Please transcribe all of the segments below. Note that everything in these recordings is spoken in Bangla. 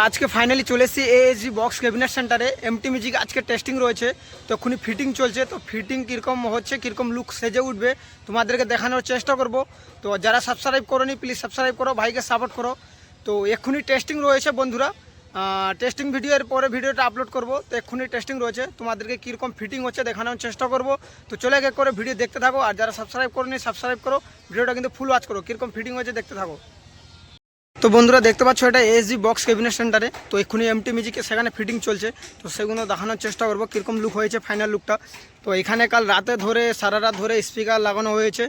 আজকে ফাইনালি চলে এসেছি এএসজি বক্স ক্যাবিনেট সেন্টারে। এমটি মিউজিক আজকে টেস্টিং রয়েছে, তো এক্ষুনি ফিটিং চলছে। তো ফিটিং কীরকম হচ্ছে, কীরকম লুক সেজে উঠবে তোমাদেরকে দেখানোর চেষ্টা করব। তো যারা সাবস্ক্রাইব করোনি প্লিজ সাবস্ক্রাইব করো, ভাইকে সাপোর্ট করো। তো এক্ষুনি টেস্টিং রয়েছে বন্ধুরা, টেস্টিং ভিডিওর পরে ভিডিওটা আপলোড করব। তো এক্ষুনি টেস্টিং রয়েছে, তোমাদেরকে কীরকম ফিটিং হচ্ছে দেখানোর চেষ্টা করব। তো চলে এক করে ভিডিও দেখতে থাকো, আর যারা সাবস্ক্রাইব করোনি সাবস্ক্রাইব করো, ভিডিওটা কিন্তু ফুল ওয়াচ করো, কীরকম ফিটিং হয়েছে দেখতে থাকো। তো বন্ধুরা দেখতে পাচ্ছ এটা এএসজি বক্স ক্যাবিনেট সেন্টারে। তো এক্ষুনি এমটি মিউজিকে সেখানে ফিটিং চলছে, তো সেগুলো দেখানোর চেষ্টা করবো কীরকম লুক হয়েছে ফাইনাল লুকটা। তো এখানে কাল রাতে ধরে সারা রাত ধরে স্পিকার লাগানো হয়েছে,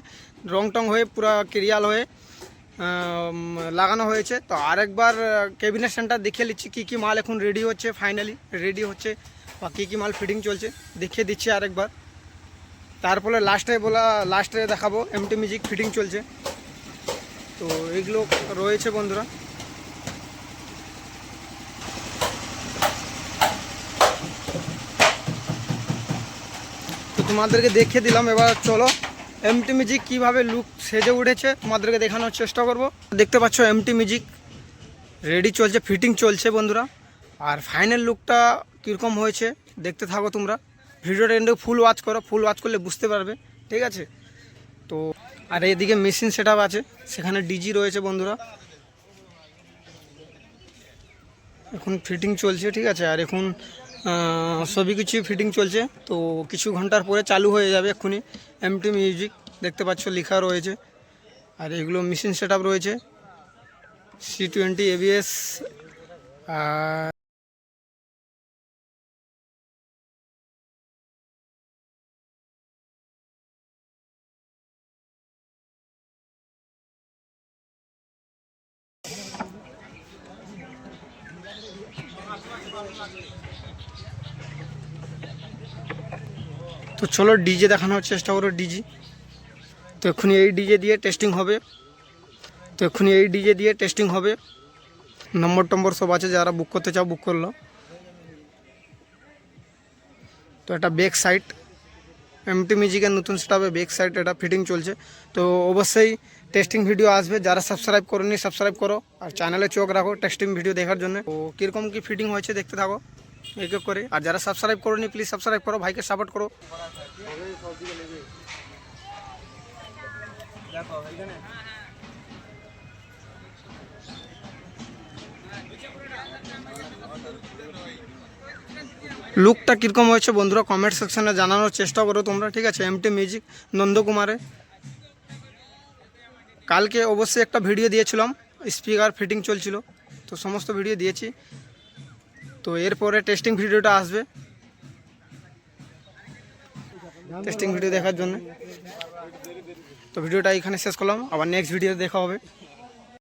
রং টং হয়ে পুরো ক্লিয়ার হয়ে লাগানো হয়েছে। তো আরেকবার ক্যাবিনেট সেন্টার দেখিয়ে নিচ্ছি কী কী মাল এখন রেডি হচ্ছে, ফাইনালি রেডি হচ্ছে বা কী কী মাল ফিটিং চলছে দেখিয়ে দিচ্ছি আরেকবার। তারপরে লাস্টে দেখাবো এমটি মিউজিক ফিটিং চলছে। তো এগুলো রয়েছে বন্ধুরা। তো তোমাদেরকে দেখিয়ে দিলাম, এবার চলো এমটি মিউজিক কীভাবে লুক সেজে উঠেছে তোমাদেরকে দেখানোর চেষ্টা করব। দেখতে পাচ্ছ এমটি মিউজিক রেডি চলছে, ফিটিং চলছে বন্ধুরা। আর ফাইনাল লুকটা কীরকম হয়েছে দেখতে থাকো তোমরা, ভিডিওটা কিন্তু ফুল ওয়াচ করো, ফুল ওয়াচ করলে বুঝতে পারবে, ঠিক আছে। তো আর এদিকে মেশিন সেট আছে, সেখানে ডিজি রয়েছে বন্ধুরা। এখন ফিটিং চলছে, ঠিক আছে। আর এখন সবই কিছু ফিটিং চলছে, তো কিছু ঘন্টার পরে চালু হয়ে যাবে এক্ষুনি এমটি মিউজিক। দেখতে পাচ্ছ লেখা রয়েছে। আর এগুলো মেশিন সেট রয়েছে, C20 ABS। আর তো চলো ডিজে দেখানোর চেষ্টা করো, ডিজি। তো এক্ষুনি এই ডিজে দিয়ে টেস্টিং হবে। নম্বর টম্বর সব আছে, যারা বুক করতে চাও বুক করলো। তো এটা ব্যাক সাইড, এমটি মিউজিকের নতুন সেটআপে ব্যাক সাইড এটা ফিটিং চলছে। তো অবশ্যই টেস্টিং ভিডিও আসবে, যারা সাবস্ক্রাইব করোনি সাবস্ক্রাইব করো, আর চ্যানেলে চোখ রাখো টেস্টিং ভিডিও দেখার জন্য। তো কীরকম কি ফিটিং হয়েছে দেখতে থাকো এক এক করে। আর যারা সাবস্ক্রাইব করোনি প্লিজ সাবস্ক্রাইব করো, ভাইকে সাপোর্ট করো। লুকটা কীরকম হয়েছে বন্ধুরা কমেন্ট সেকশনে জানানোর চেষ্টা করো তোমরা, ঠিক আছে। এমটি মিউজিক নন্দকুমারে কালকে অবশ্যই একটা ভিডিও দিয়েছিলাম, স্পিকার ফিটিং চলছিল, তো সমস্ত ভিডিও দিয়েছি। তো এরপরে টেস্টিং ভিডিওটা আসবে, টেস্টিং ভিডিও দেখার জন্য। তো ভিডিওটা এখানে শেষ করলাম, আবার নেক্সট ভিডিও দেখা হবে।